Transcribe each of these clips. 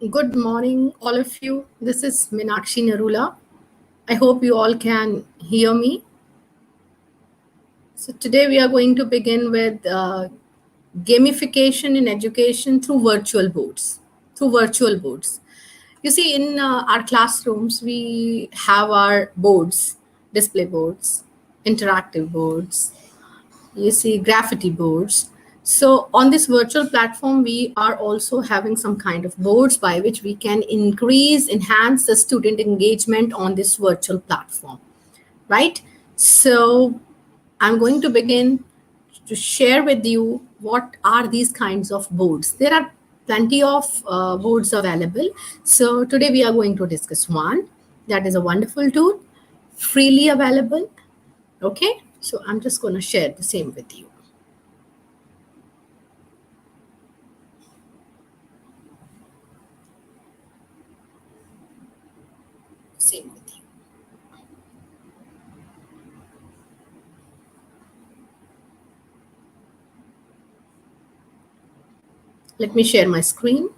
Good morning, all of you. This is Meenakshi Narula. I hope you all can hear me. So today we are going to begin with gamification in education through virtual boards. Through virtual boards. You see, in our classrooms, we have our boards, display boards, interactive boards, you see graffiti boards. So on this virtual platform, we are also having some kind of boards by which we can enhance the student engagement on this virtual platform, right? So I'm going to begin to share with you what are these kinds of boards. There are plenty of boards available. So today we are going to discuss one that is a wonderful tool, freely available. Okay, so I'm just going to share the same with you. Same with you. Let me share my screen.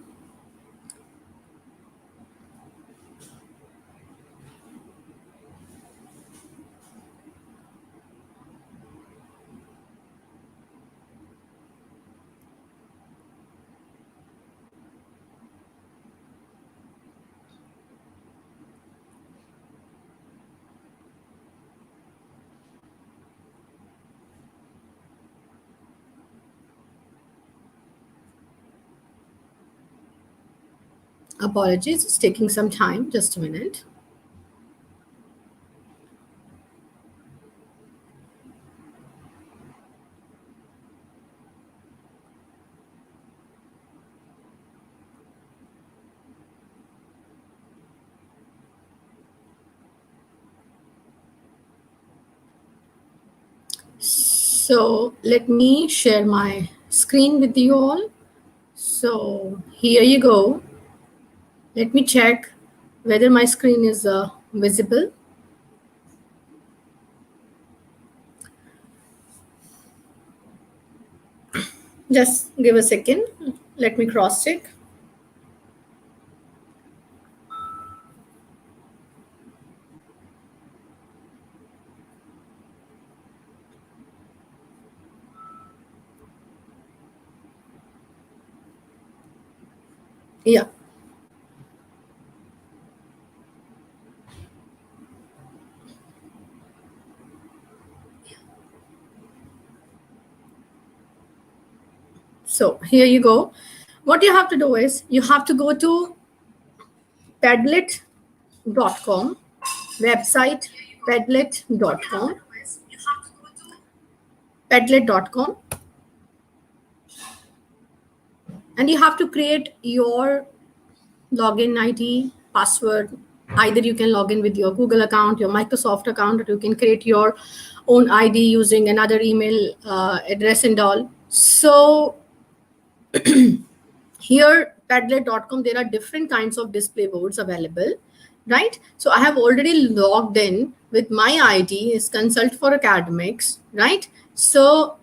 Apologies, it's taking some time. Just a minute. So let me share my screen with you all. So here you go. Let me check whether my screen is visible. Just give a second. Let me cross check. Yeah. So here you go. What you have to do is you have to go to padlet.com website, padlet.com, padlet.com, and you have to create your login ID, password. Either you can log in with your Google account, your Microsoft account, or you can create your own ID using another email address and all. So here, padlet.com, there are different kinds of display boards available, right? So I have already logged in with my ID is Consult for Academics, right? So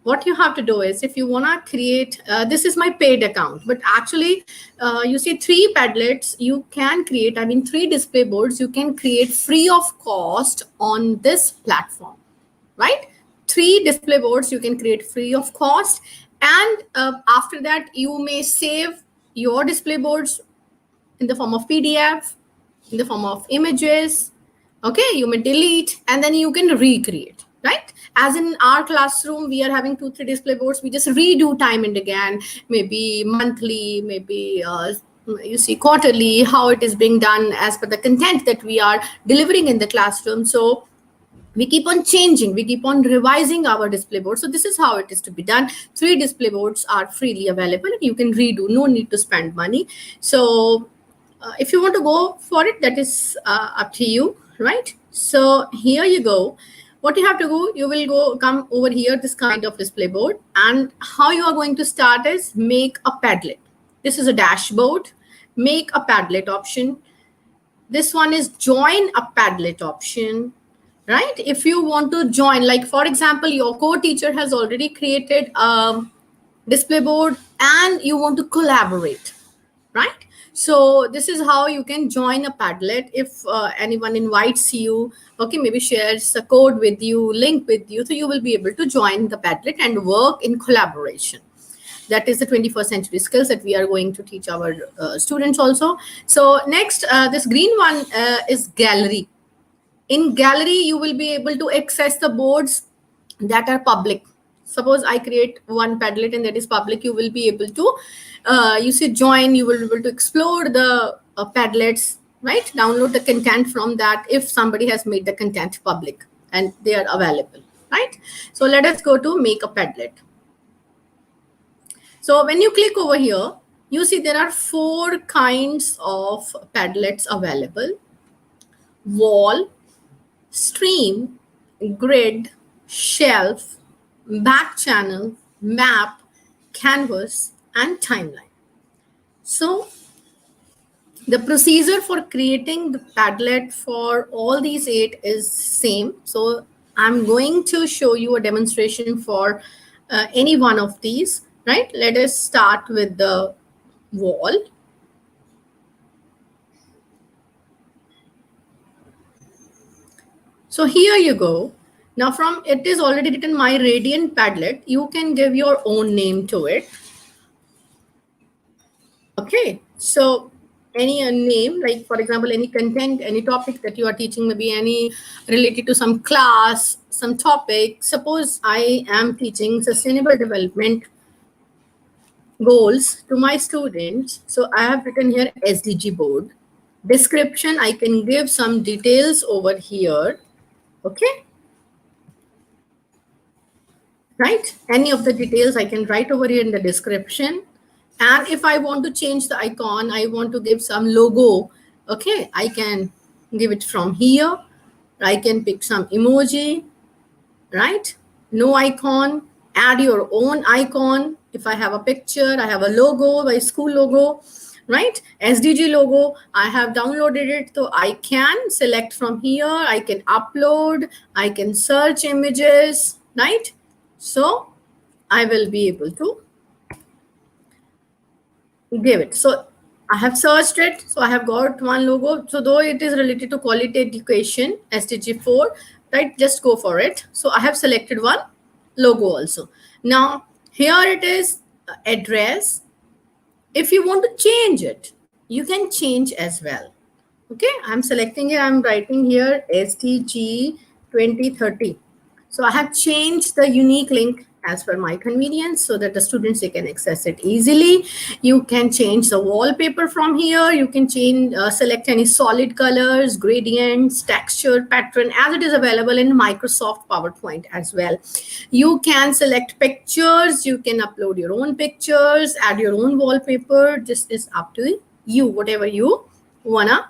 what you have to do is if you want to create this is my paid account, but actually you see three padlets you can create, I mean three display boards you can create free of cost on this platform, right? Three display boards you can create free of cost, and after that you may save your display boards in the form of PDF, in the form of images. Okay, you may delete and then you can recreate, right? As in our classroom, we are having 2-3 display boards. We just redo time and again, maybe monthly, maybe you see quarterly, how it is being done as per the content that we are delivering in the classroom. So we keep on changing, we keep on revising our display board. So this is how it is to be done. Three display boards are freely available. You can redo, no need to spend money. So if you want to go for it, that is up to you, right? So here you go. What you have to do, you will come over here, this kind of display board, and how you are going to start is make a Padlet. This is a dashboard. Make a Padlet option. This one is join a Padlet option, right? If you want to join, like for example, your co-teacher has already created a display board and you want to collaborate, right? So this is how you can join a Padlet. If anyone invites you, okay, maybe shares a code with you, link with you, so you will be able to join the Padlet and work in collaboration. That is the 21st century skills that we are going to teach our students also. So next, this green one is gallery. In gallery, you will be able to access the boards that are public. Suppose I create one Padlet and that is public, you will be able to you see join, you will be able to explore the Padlets, right? Download the content from that if somebody has made the content public and they are available, right? So let us go to make a Padlet. So when you click over here, you see there are 4 kinds of Padlets available: wall, stream, grid, shelf, back channel, map, canvas, and timeline. So the procedure for creating the Padlet for all these 8 is same. So I'm going to show you a demonstration for any one of these, right? Let us start with the wall. So here you go. Now from it is already written my Radiant Padlet. You can give your own name to it. Okay, so any name, like for example, any content, any topic that you are teaching, maybe any related to some class, some topic. Suppose I am teaching sustainable development goals to my students. So I have written here SDG board. Description, I can give some details over here. Okay. Right? Any of the details I can write over here in the description. And if I want to change the icon, I want to give some logo. Okay, I can give it from here. I can pick some emoji, right? No icon, add your own icon. If I have a picture, I have a logo, my school logo, right? SDG logo, I have downloaded it. So I can select from here. I can upload, I can search images, right? So I will be able to give it. So I have searched it. So I have got one logo. So though it is related to quality education, SDG 4, right? Just go for it. So I have selected one logo also. Now here it is address. If you want to change it, you can change as well. Okay, I'm selecting it. I'm writing here SDG 2030. So I have changed the unique link as per my convenience so that the students, they can access it easily. You can change the wallpaper from here. You can change, select any solid colors, gradients, texture, pattern, as it is available in Microsoft PowerPoint as well. You can select pictures. You can upload your own pictures, add your own wallpaper. This is up to you, whatever you wanna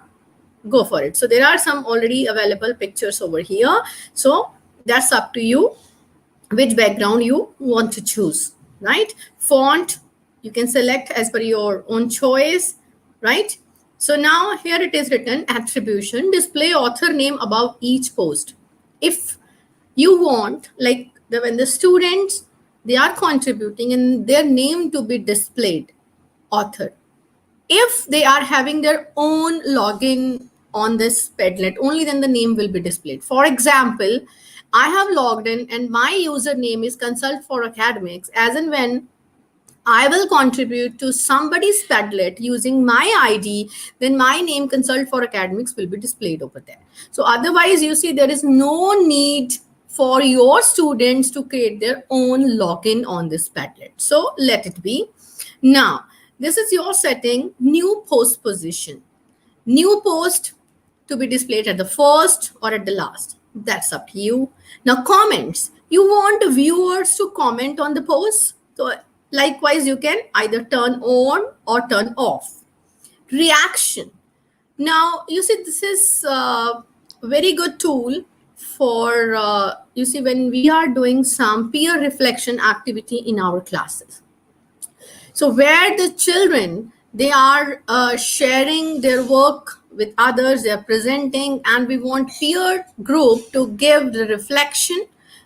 go for it. So there are some already available pictures over here. So that's up to you which background you want to choose, right? Font, you can select as per your own choice, right? So now here it is written attribution, display author name above each post. If you want, like when the students, they are contributing and their name to be displayed, author. If they are having their own login on this Padlet, only then the name will be displayed. For example, I have logged in and my username is Consult for Academics. As and when I will contribute to somebody's Padlet using my ID, then my name Consult for Academics will be displayed over there. So otherwise, you see, there is no need for your students to create their own login on this Padlet. So let it be. Now, this is your setting, new post position. New post to be displayed at the first or at the last. That's up to you. Now, comments. You want viewers to comment on the post. So likewise, you can either turn on or turn off. Reaction. Now, you see, this is a very good tool for, you see, when we are doing some peer reflection activity in our classes. So where the children, they are sharing their work with others, they are presenting, and we want peer group to give the reflection,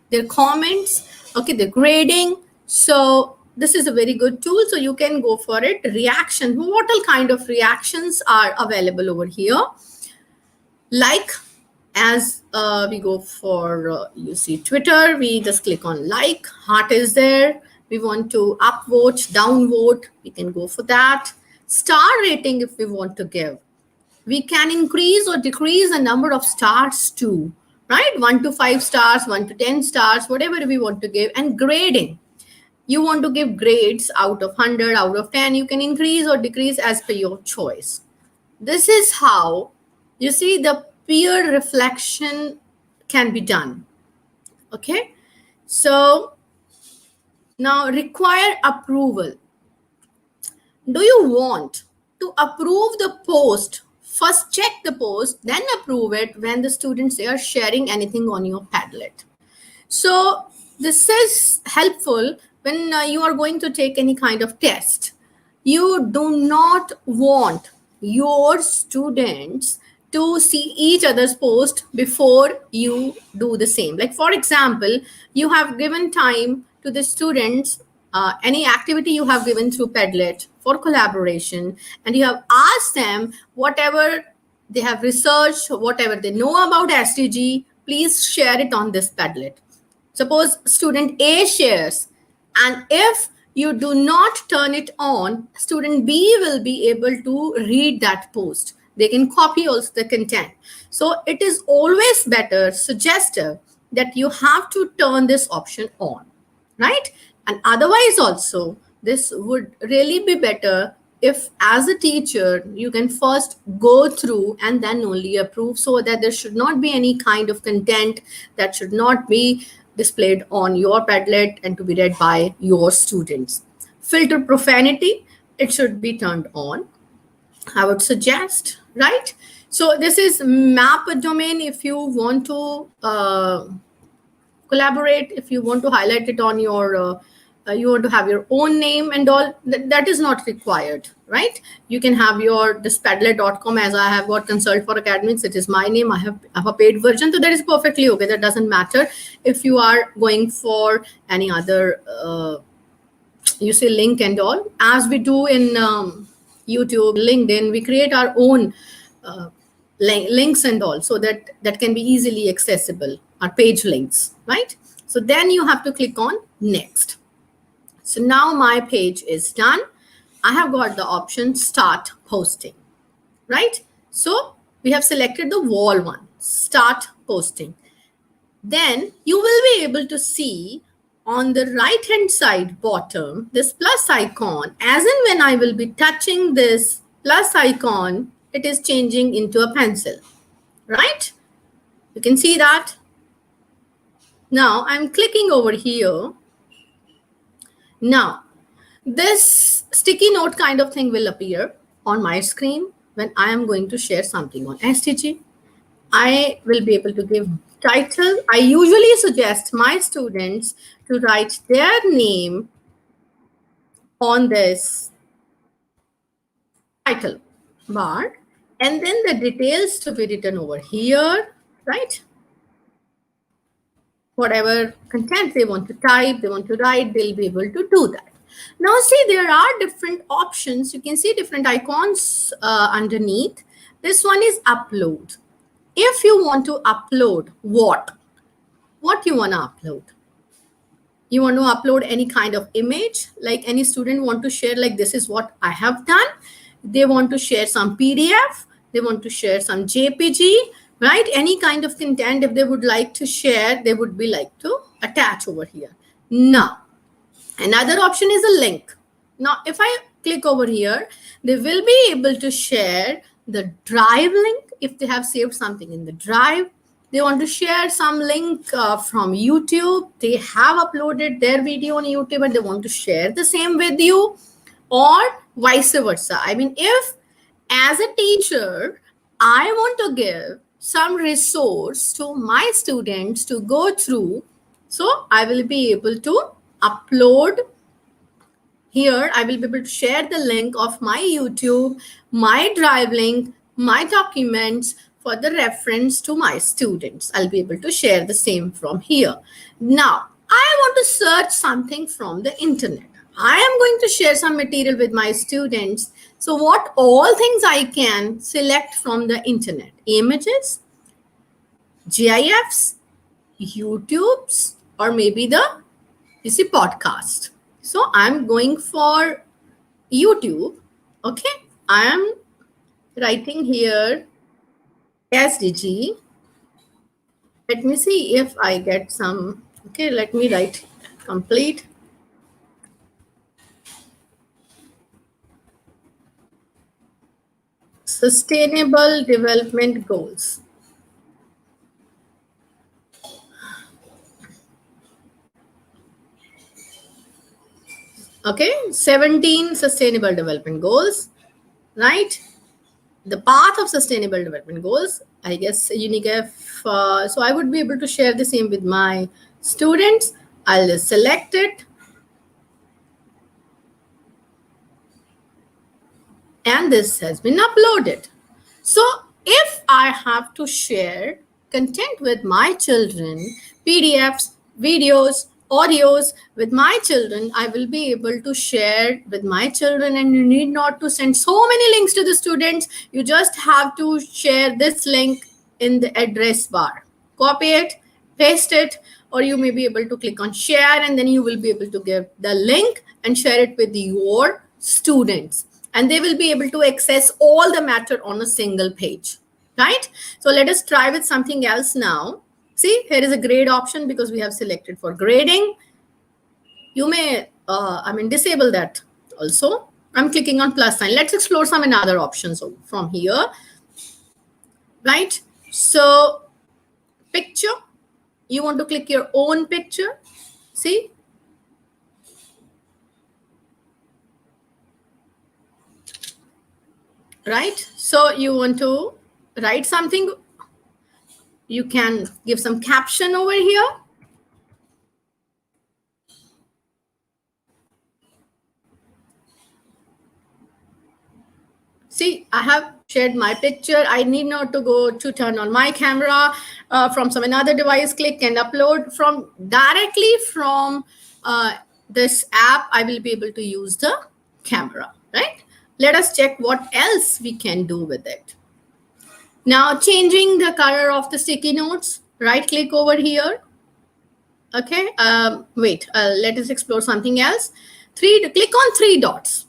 their comments, okay, the grading. So this is a very good tool, so you can go for it. Reaction, what all kind of reactions are available over here? Like, as we go for you see Twitter, we just click on like, heart is there. We want to upvote, downvote, we can go for that. Star rating, if we want to give, we can increase or decrease the number of stars too, right? 1 to 5 stars, 1 to 10 stars, whatever we want to give. And grading, you want to give grades out of 100, out of 10, you can increase or decrease as per your choice. This is how, you see, the peer reflection can be done. Okay, so now require approval. Do you want to approve the post? First check the post, then approve it when the students are sharing anything on your Padlet. So this is helpful when you are going to take any kind of test. You do not want your students to see each other's post before you do the same. Like, for example, you have given time to the students, any activity you have given through Padlet for collaboration, and you have asked them whatever they have researched, whatever they know about SDG, please share it on this Padlet. Suppose student A shares, and if you do not turn it on, student B will be able to read that post. They can copy also the content. So it is always better, suggestive, that you have to turn this option on, right? And otherwise also, this would really be better if, as a teacher, you can first go through and then only approve, so that there should not be any kind of content that should not be displayed on your Padlet and to be read by your students. Filter profanity, it should be turned on, I would suggest, right? So this is map a domain. If you want to collaborate, if you want to highlight it on your you want to have your own name and all, that is not required, right? You can have your this Padlet.com, as I have got consult for academics, it is my name. I have a paid version, so that is perfectly okay. That doesn't matter. If you are going for any other you see link and all, as we do in YouTube, LinkedIn, we create our own links and all, so that can be easily accessible, our page links, right? So then you have to click on next. So now my page is done. I have got the option start posting, right? So we have selected the wall one, start posting. Then you will be able to see on the right hand side bottom this plus icon. As in when I will be touching this plus icon, it is changing into a pencil, right? You can see that. Now I'm clicking over here. Now, this sticky note kind of thing will appear on my screen when I am going to share something on SDG. I will be able to give title. I usually suggest my students to write their name on this title bar, and then the details to be written over here, right? Whatever content they want to type, they want to write, they'll be able to do that. Now see, there are different options. You can see different icons underneath. This one is upload. If you want to upload what you want to upload? You want to upload any kind of image, like any student want to share, like this is what I have done. They want to share some PDF, they want to share some JPG, right? Any kind of content, if they would like to share, they would be like to attach over here. Now, another option is a link. Now, if I click over here, they will be able to share the drive link if they have saved something in the drive. They want to share some link from YouTube. They have uploaded their video on YouTube and they want to share the same with you, or vice versa. I mean, if as a teacher, I want to give some resource to my students to go through, so I will be able to upload here. I will be able to share the link of my YouTube, my drive link, my documents for the reference to my students. I'll be able to share the same from here. Now, I want to search something from the internet. I am going to share some material with my students. So what all things I can select from the internet? Images, GIFs, YouTubes, or maybe the podcast. So I'm going for YouTube. Okay, I am writing here SDG. Let me see if I get some. Okay, let me write complete. Sustainable Development Goals. Okay, 17 Sustainable Development Goals, right? The path of Sustainable Development Goals, I guess UNICEF. So I would be able to share the same with my students. I'll just select it. And this has been uploaded. So if I have to share content with my children, PDFs, videos, audios with my children, I will be able to share with my children, and you need not to send so many links to the students. You just have to share this link in the address bar. Copy it, paste it, or you may be able to click on share, and then you will be able to give the link and share it with your students, and they will be able to access all the matter on a single page, right? So let us try with something else now. See, here is a grade option because we have selected for grading. You may disable that also. I'm clicking on plus sign. Let's explore some another options from here, right? So picture, you want to click your own picture. See, right? So you want to write something, you can give some caption over here. See, I have shared my picture. I need not to go to turn on my camera from some another device, click and upload from directly from this app. I will be able to use the camera, right? Let us check what else we can do with it. Now, changing the color of the sticky notes, right click over here. Okay, wait, let us explore something else. Click on three dots.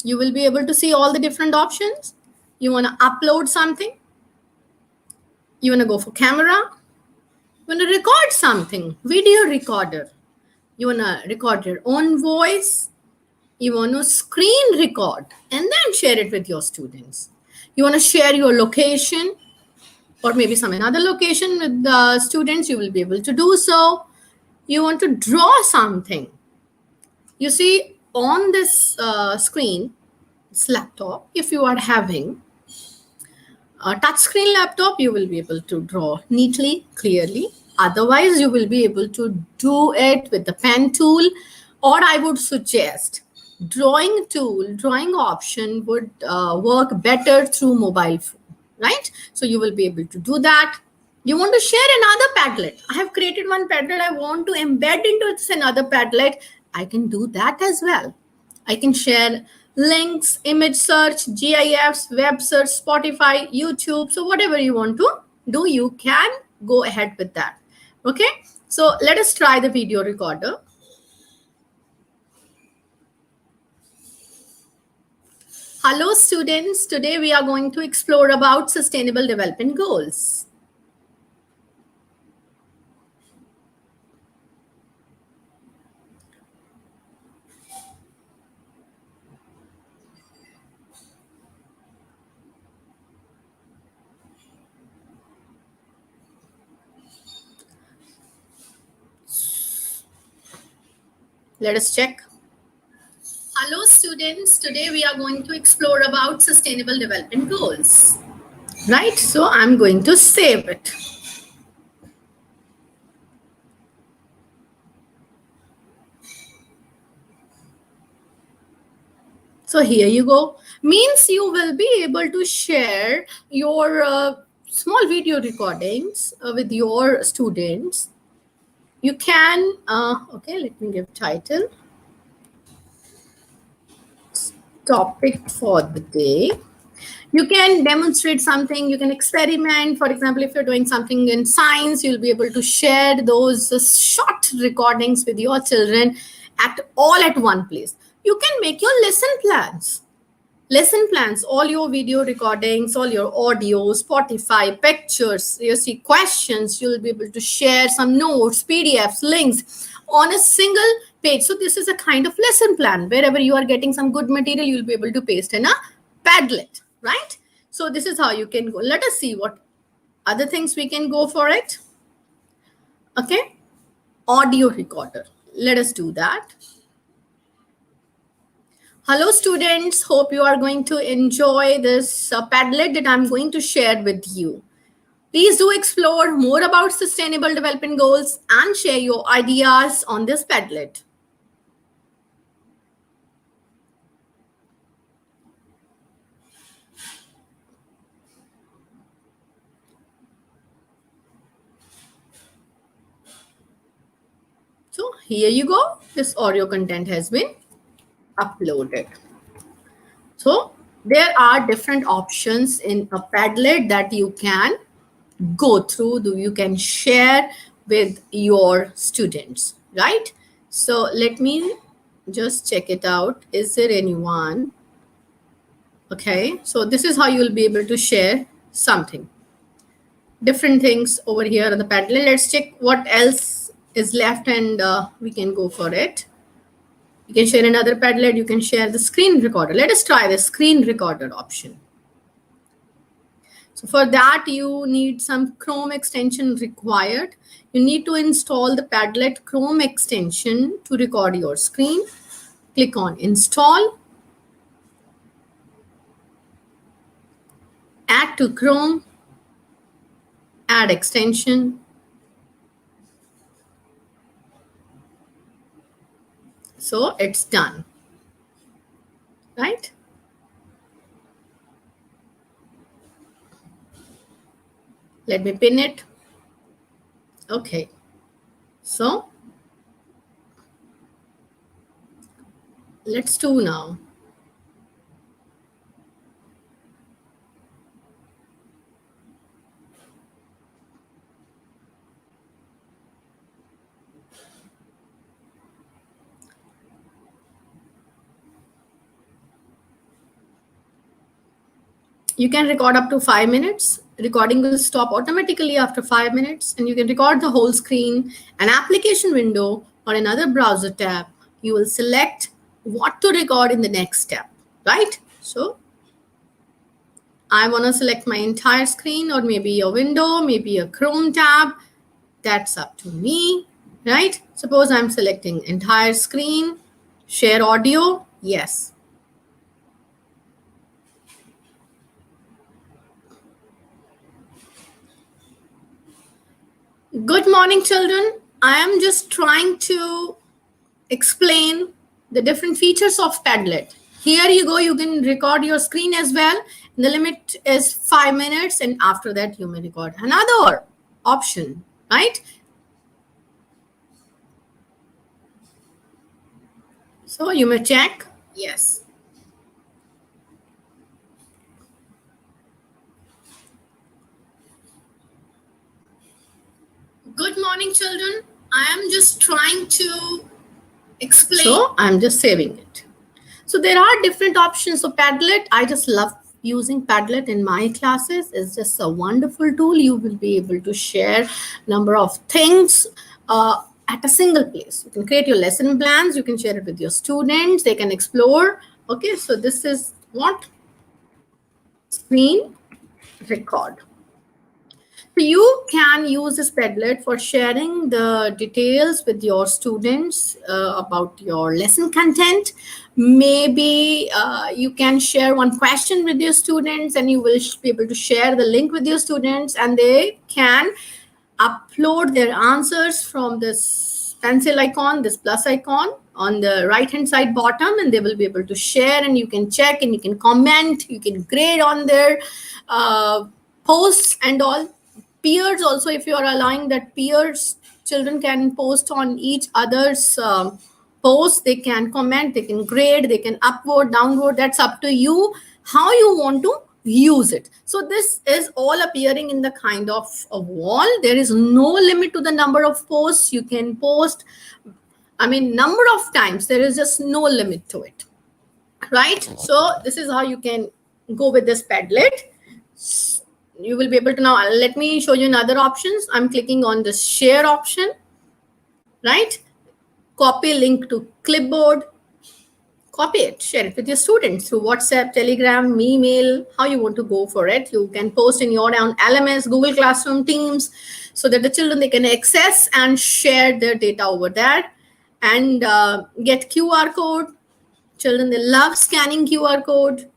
You will be able to see all the different options. You want to upload something. You want to go for camera. You want to record something, video recorder. You want to record your own voice. You want to screen record and then share it with your students. You want to share your location or maybe some another location with the students. You will be able to do so. You want to draw something. You see on this screen, this laptop, if you are having a touchscreen laptop, you will be able to draw neatly, clearly. Otherwise, you will be able to do it with the pen tool, or I would suggest drawing tool, drawing option would work better through mobile phone, right? So you will be able to do that. You want to share another Padlet. I have created one Padlet. I want to embed into this another Padlet. I can do that as well. I can share links, image search, GIFs, web search, Spotify, YouTube. So whatever you want to do, you can go ahead with that. Okay. So let us try the video recorder. Hello students. Today we are going to explore about Sustainable Development Goals. Let us check. Hello students, today we are going to explore about Sustainable Development Goals. Right, so I'm going to save it. So here you go. Means you will be able to share your small video recordings with your students. You can, okay, let me give title. topic for the day. You can demonstrate something, you can experiment. For example, if you're doing something in science, you'll be able to share those short recordings with your children at one place. You can make your lesson plans, all your video recordings, all your audio, Spotify, pictures, you see questions, you'll be able to share some notes, PDFs, links on a single page. So this is a kind of lesson plan. Wherever you are getting some good material, you'll be able to paste in a Padlet, right? So this is how you can go. Let us see what other things we can go for it. Okay, audio recorder. Let us do that. Hello students, hope you are going to enjoy this Padlet that I'm going to share with you. Please do explore more about sustainable development goals and share your ideas on this Padlet. So here you go, this audio content has been uploaded. So there are different options in a Padlet that you can go through, you can share with your students, right? So let me just check it out. Is there anyone? Okay, so this is how you'll be able to share something. Different things over here on the Padlet. Let's check what else is left and we can go for it. You can share another Padlet. You can share the screen recorder. Let us try the screen recorder option. So for that, you need some Chrome extension required. You need to install the Padlet Chrome extension to record your screen. Click on install. Add to Chrome. Add extension. So it's done, right? Let me pin it. Okay. So let's do now. You can record up to 5 minutes. Recording will stop automatically after 5 minutes, and you can record the whole screen, an application window, or another browser tab. You will select what to record in the next step, right? So I want to select my entire screen, or maybe a window, maybe a Chrome tab. That's up to me, right? Suppose I'm selecting entire screen, share audio, yes. Good morning, children. I am just trying to explain the different features of Padlet. Here you go, you can record your screen as well. The limit is 5 minutes, and after that you may record another option, right? So you may check, yes. Good morning, children. I am just trying to explain. So I'm just saving it. So there are different options. So Padlet, I just love using Padlet in my classes. It's just a wonderful tool. You will be able to share number of things at a single place. You can create your lesson plans. You can share it with your students. They can explore. Okay, so this is what? Screen record. So you can use this Padlet for sharing the details with your students about your lesson content. Maybe you can share one question with your students, and you will be able to share the link with your students, and they can upload their answers from this pencil icon, this plus icon on the right hand side bottom, and they will be able to share, and you can check and you can comment, you can grade on their posts and all. Peers also, if you are allowing that peers, children can post on each other's post, they can comment, they can grade, they can upvote, downvote. That's up to you how you want to use it. So this is all appearing in the kind of a wall. There is no limit to the number of posts you can post. I mean, number of times, there is just no limit to it, right? So this is how you can go with this Padlet. You will be able to now, let me show you another options. I'm clicking on the share option, right? Copy link to clipboard, copy it, share it with your students through WhatsApp, Telegram, email, how you want to go for it. You can post in your own LMS, Google Classroom, Teams, so that the children, they can access and share their data over there, and get QR code. Children, they love scanning QR code,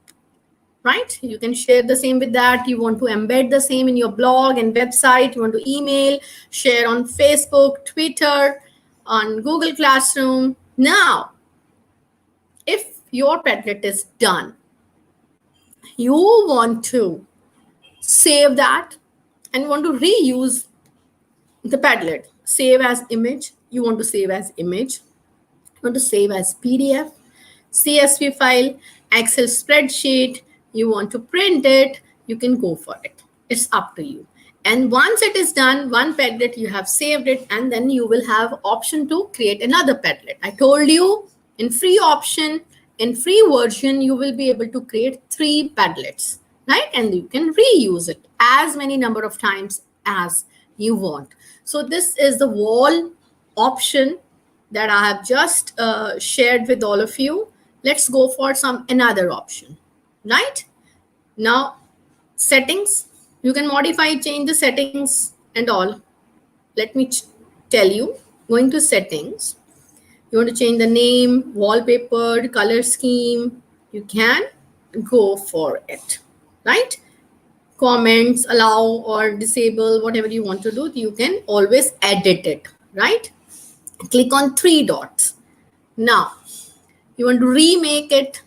right? You can share the same with that. You want to embed the same in your blog and website. You want to email, share on Facebook, Twitter, on Google Classroom. Now, if your Padlet is done, you want to save that and want to reuse the Padlet. Save as image. You want to save as image. You want to save as PDF, CSV file, Excel spreadsheet. You want to print it, you can go for it. It's up to you. And once it is done, one Padlet, you have saved it, and then you will have option to create another Padlet. I told you in free option, in free version, you will be able to create 3 Padlets, right? And you can reuse it as many number of times as you want. So this is the wall option that I have just shared with all of you. Let's go for another option, right? Now, settings, you can modify, change the settings and all. Let me tell you, going to settings, you want to change the name, wallpaper, color scheme, you can go for it, right? Comments, allow or disable, whatever you want to do, you can always edit it, right? Click on 3 dots. Now, you want to remake it.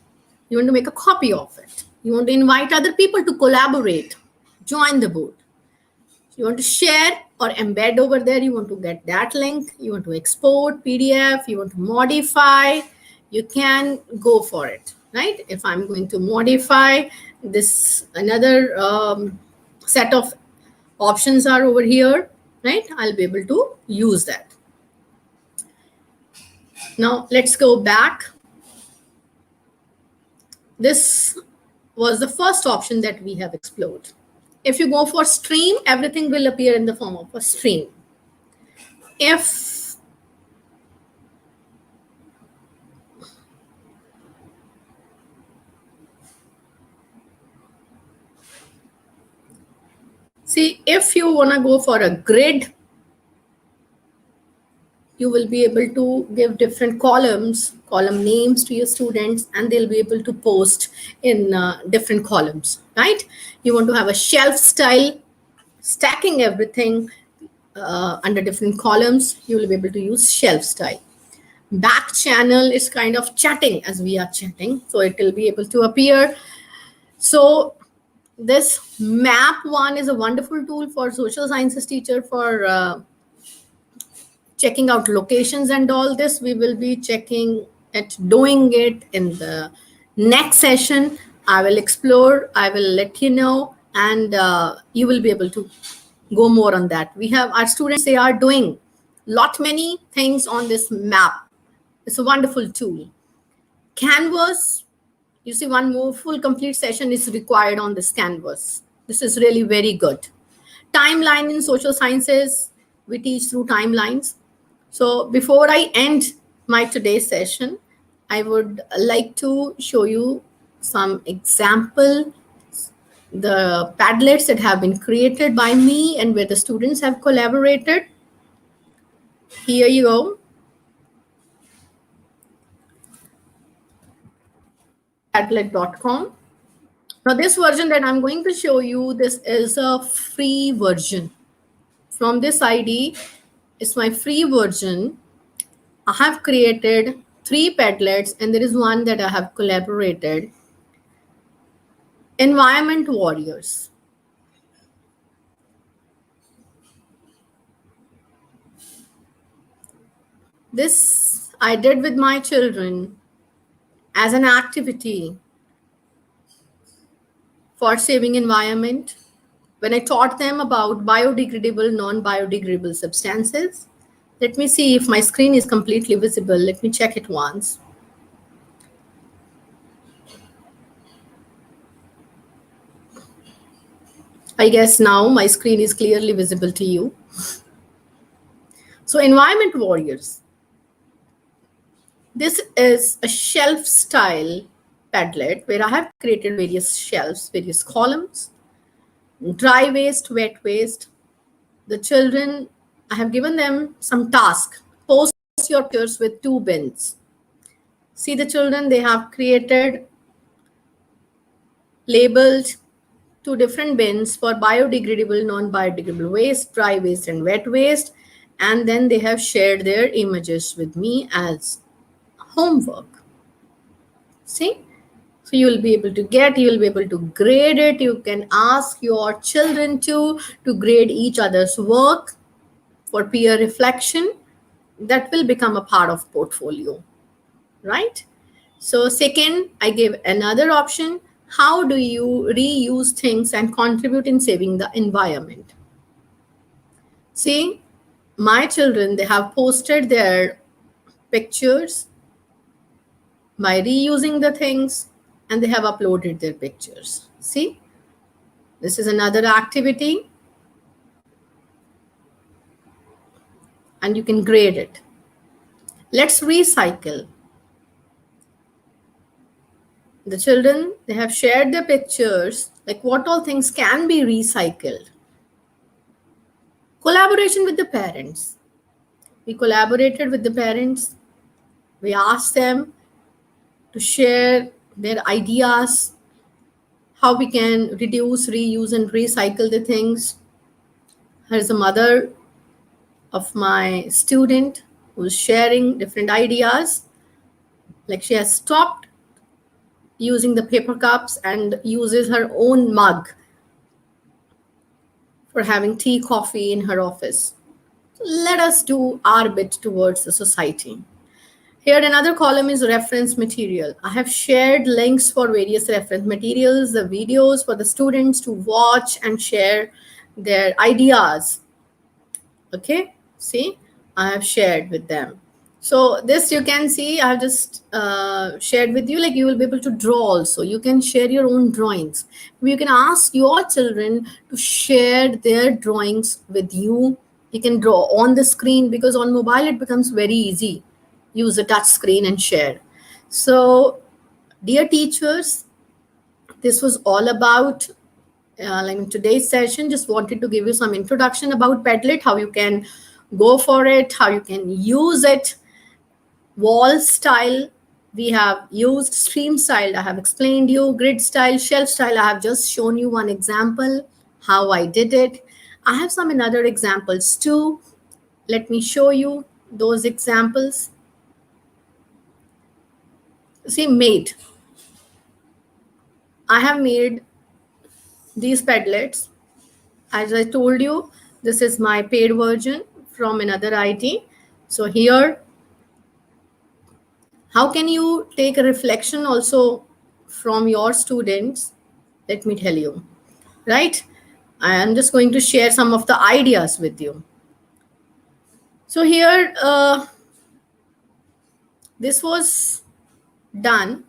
You want to make a copy of it. You want to invite other people to collaborate, join the board. You want to share or embed over there. You want to get that link. You want to export PDF. You want to modify. You can go for it, right? If I'm going to modify this, another set of options are over here, right? I'll be able to use that. Now let's go back. This was the first option that we have explored. If you go for stream, everything will appear in the form of a stream. If you want to go for a grid, you will be able to give different column names to your students, and they'll be able to post in different columns, right? You want to have a shelf style, stacking everything under different columns. You will be able to use shelf style. Back channel is kind of chatting as we are chatting, so it will be able to appear. So this map one is a wonderful tool for social sciences teacher for checking out locations and all this. We will be checking it, doing it in the next session. I will explore, I will let you know, and you will be able to go more on that. We have our students, they are doing many things on this map. It's a wonderful tool. Canvas, you see, one more full complete session is required on this canvas. This is really very good. Timeline in social sciences, we teach through timelines. So before I end my today's session, I would like to show you some example, the Padlets that have been created by me and where the students have collaborated. Here you go. Padlet.com. Now this version that I'm going to show you, this is a free version. From this ID, it's my free version. I have created 3 Padlets, and there is one that I have collaborated. Environment warriors. This I did with my children as an activity for saving environment, when I taught them about biodegradable, non-biodegradable substances. Let me see if my screen is completely visible. Let me check it once. I guess now my screen is clearly visible to you. So environment warriors. This is a shelf style Padlet where I have created various shelves, various columns, dry waste, wet waste. The children, I have given them some task. Post your pictures with 2 bins. See the children, they have created, labeled 2 different bins for biodegradable, non-biodegradable waste, dry waste and wet waste. And then they have shared their images with me as homework. See? So you will be able to you will be able to grade it. You can ask your children to grade each other's work for peer reflection. That will become a part of portfolio, right? So second, I gave another option. How do you reuse things and contribute in saving the environment? See, my children, they have posted their pictures by reusing the things, and they have uploaded their pictures. See, this is another activity, and you can grade it. Let's recycle. The children, they have shared their pictures, like what all things can be recycled. Collaboration with the parents. We collaborated with the parents. We asked them to share their ideas, how we can reduce, reuse, and recycle the things. Here's a mother of my student who's sharing different ideas. Like she has stopped using the paper cups and uses her own mug for having tea, coffee in her office. Let us do our bit towards the society. Here, another column is reference material. I have shared links for various reference materials, the videos for the students to watch and share their ideas. Okay, see, I have shared with them. So this you can see, I have just shared with you, like you will be able to draw also. You can share your own drawings. You can ask your children to share their drawings with you. You can draw on the screen, because on mobile it becomes very easy. Use a touch screen and share. So dear teachers, this was all about like in today's session. Just wanted to give you some introduction about Padlet, how you can go for it, how you can use it. Wall style, we have used. Stream style, I have explained you. Grid style, shelf style, I have just shown you one example how I did it. I have some another examples too. Let me show you those examples. See, made. I have made these Padlets. As I told you, this is my paid version from another IT. So here, how can you take a reflection also from your students? Let me tell you, right? I am just going to share some of the ideas with you. So here, this was done.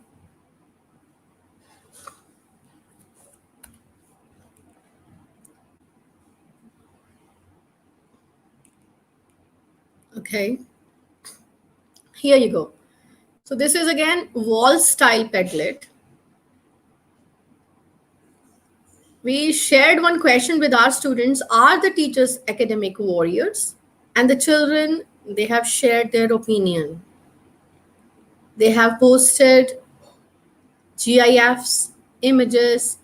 Okay, here you go. So this is again wall style Padlet. We shared one question with our students: are the teachers academic warriors? And the children, they have shared their opinion. They have posted GIFs, images.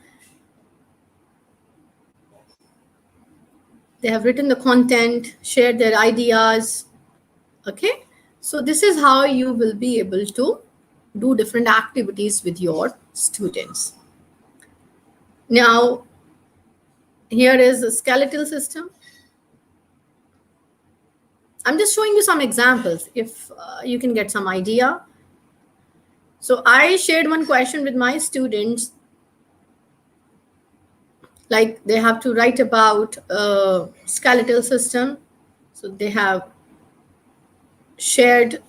They have written the content, shared their ideas. Okay, so this is how you will be able to do different activities with your students. Now, here is a skeletal system. I'm just showing you some examples if you can get some idea. So I shared one question with my students, like they have to write about skeletal system. So they have shared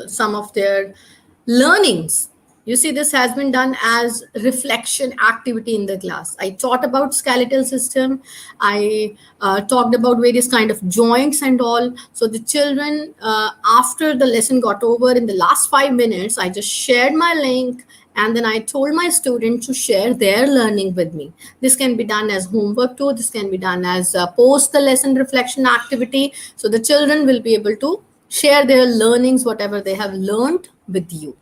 some of their learnings. You see, this has been done as reflection activity in the class. I taught about skeletal system. I talked about various kind of joints and all. So the children, after the lesson got over, in the last 5 minutes, I just shared my link, and then I told my students to share their learning with me. This can be done as homework too. This can be done as post the lesson reflection activity. So the children will be able to share their learnings, whatever they have learned with you,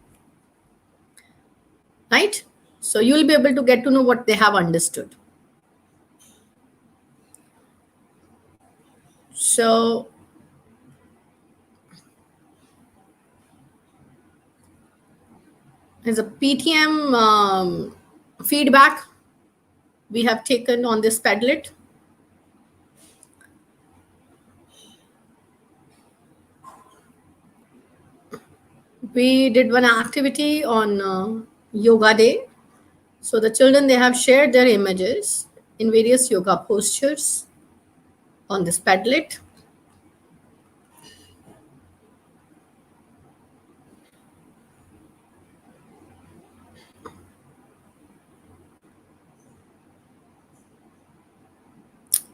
right? So you'll be able to get to know what they have understood. So as a PTM feedback we have taken on this Padlet. We did one activity on yoga day. So the children, they have shared their images in various yoga postures on this Padlet.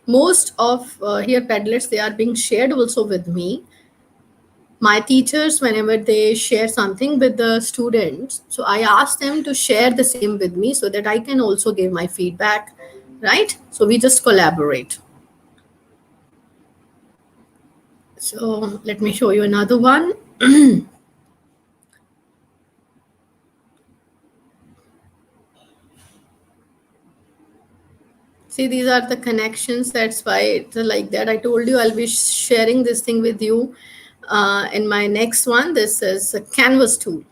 Most of here Padlets, they are being shared also with me. My teachers, whenever they share something with the students, so I ask them to share the same with me so that I can also give my feedback, right? So we just collaborate. So let me show you another one. See, these are the connections. That's why it's like that. I told you I'll be sharing this thing with you in my next one. This is a Canvas tool.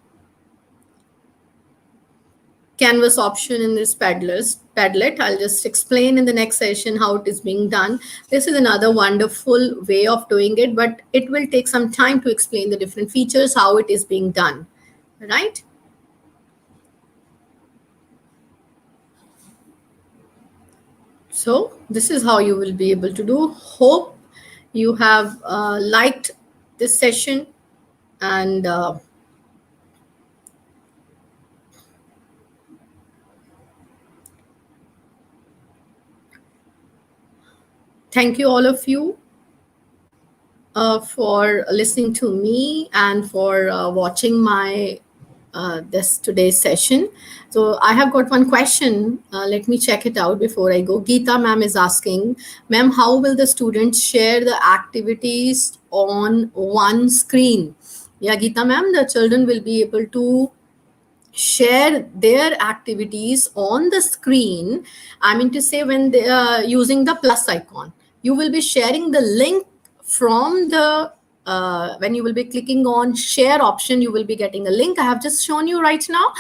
Canvas option in this Padlet. I'll just explain in the next session how it is being done. This is another wonderful way of doing it, but it will take some time to explain the different features, how it is being done, right? So this is how you will be able to do. Hope you have liked this session, and thank you all of you for listening to me and for watching my this today's session. So I have got one question. Let me check it out before I go. Geeta ma'am is asking, ma'am, how will the students share the activities on one screen? Yeah, Geeta ma'am, the children will be able to share their activities on the screen. I mean to say, when they are using the plus icon, you will be sharing the link from the when you will be clicking on share option, you will be getting a link. I have just shown you right now.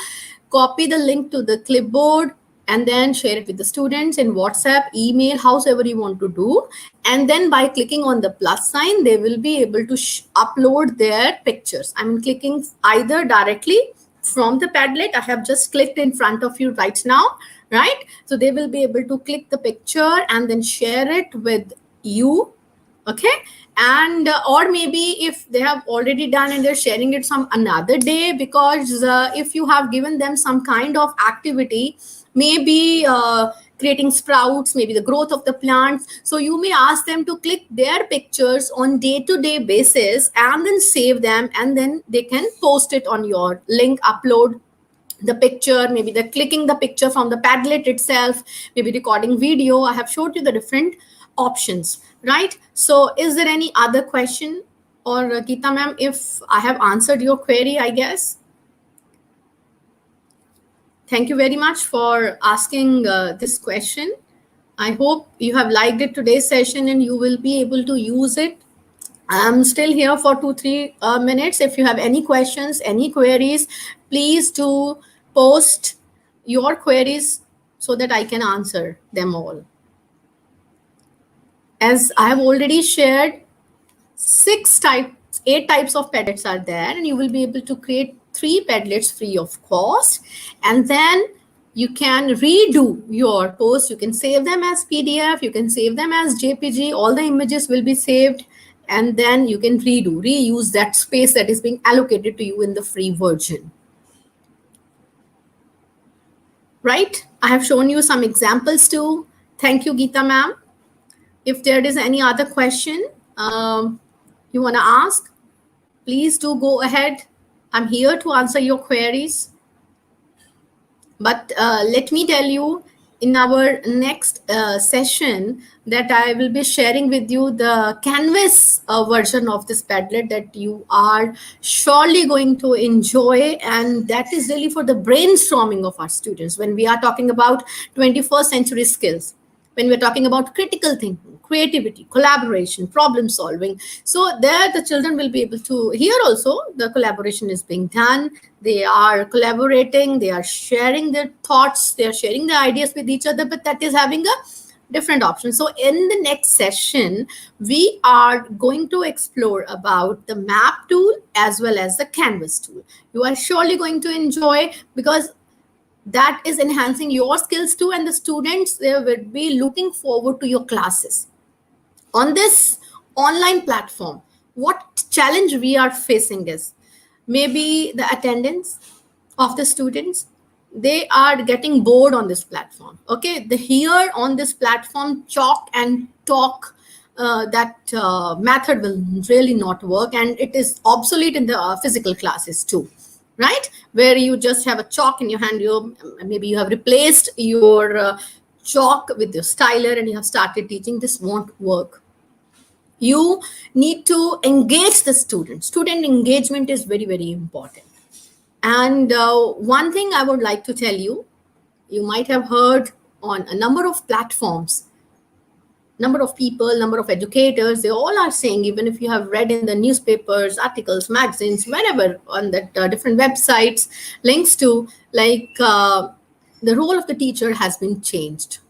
Copy the link to the clipboard and then share it with the students in WhatsApp, email, however you want to do. And then by clicking on the plus sign, they will be able to upload their pictures. I'm clicking either directly from the Padlet. I have just clicked in front of you right now, right? So they will be able to click the picture and then share it with you, okay? And or maybe if they have already done and they're sharing it some another day, because if you have given them some kind of activity, maybe creating sprouts, maybe the growth of the plants, so you may ask them to click their pictures on day-to-day basis and then save them, and then they can post it on your link, upload the picture, maybe they're clicking the picture from the Padlet itself, maybe recording video. I have showed you the different options, right? So is there any other question? Or Geeta ma'am, if I have answered your query, I guess. Thank you very much for asking this question. I hope you have liked it today's session and you will be able to use it. I'm still here for 2-3 minutes. If you have any questions, any queries, please do post your queries so that I can answer them all. As I have already shared 8 types of Padlets are there, and you will be able to create 3 Padlets free of cost. And then you can redo your posts. You can save them as PDF, you can save them as JPG, all the images will be saved, and then you can reuse that space that is being allocated to you in the free version. Right? I have shown you some examples too. Thank you, Geeta ma'am. If there is any other question you want to ask, please do go ahead. I'm here to answer your queries. But let me tell you, in our next session, that I will be sharing with you the Canvas version of this Padlet that you are surely going to enjoy. And that is really for the brainstorming of our students when we are talking about 21st century skills, when we're talking about critical thinking, creativity, collaboration, problem solving. So there the children will be able to, here also the collaboration is being done. They are collaborating, they are sharing their thoughts, they are sharing their ideas with each other, but that is having a different option. So in the next session, we are going to explore about the map tool as well as the canvas tool. You are surely going to enjoy, because that is enhancing your skills too, and the students, they will be looking forward to your classes on this online platform. What challenge we are facing is maybe the attendance of the students. They are getting bored on this platform. Okay, the here on this platform, chalk and talk, that method will really not work, and it is obsolete in the physical classes too, right? Where you just have a chalk in your hand, maybe you have replaced your chalk with your styler and you have started teaching. This won't work. You need to engage the student engagement is very, very important. And one thing I would like to tell you, you might have heard on a number of platforms, number of people, number of educators, they all are saying, even if you have read in the newspapers, articles, magazines, wherever on that different websites, links to, like the role of the teacher has been changed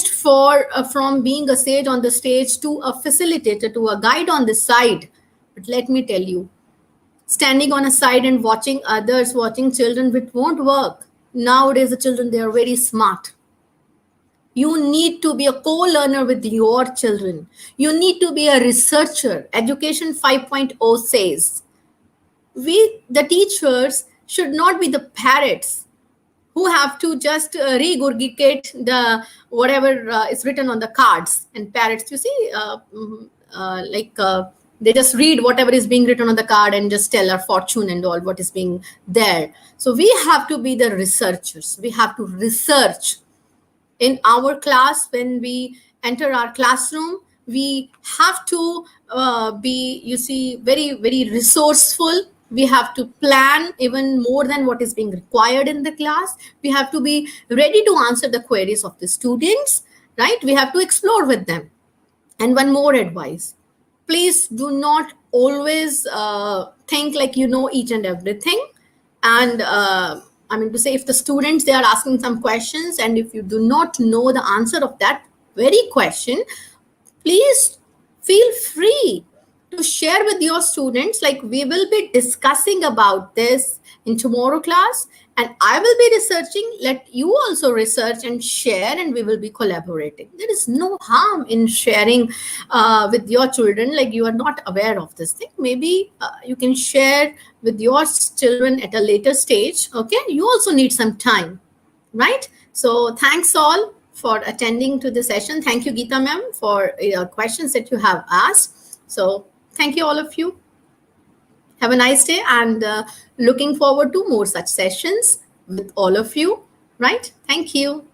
for from being a sage on the stage to a facilitator, to a guide on the side. But let me tell you, standing on a side and watching others, watching children, it won't work. Nowadays the children, they are very smart. You need to be a co-learner with your children. You need to be a researcher. Education 5.0 says we, the teachers, should not be the parrots who have to just regurgitate the whatever is written on the cards. And parrots, you see, they just read whatever is being written on the card and just tell our fortune and all what is being there. So we have to be the researchers. We have to research. In our class, when we enter our classroom, we have to be, you see, very, very resourceful. We have to plan even more than what is being required in the class. We have to be ready to answer the queries of the students, right? We have to explore with them. And one more advice, please do not always think like you know each and everything. And I mean to say, if the students, they are asking some questions, and if you do not know the answer of that very question, please feel free to share with your students. Like, we will be discussing about this in tomorrow class, and I will be researching. Let you also research and share, and we will be collaborating. There is no harm in sharing with your children. Like, you are not aware of this thing, maybe you can share with your children at a later stage. Okay, you also need some time, right? So thanks all for attending to the session. Thank you, Geeta ma'am, for questions that you have asked. So thank you, all of you. Have a nice day, and looking forward to more such sessions with all of you, right? Thank you.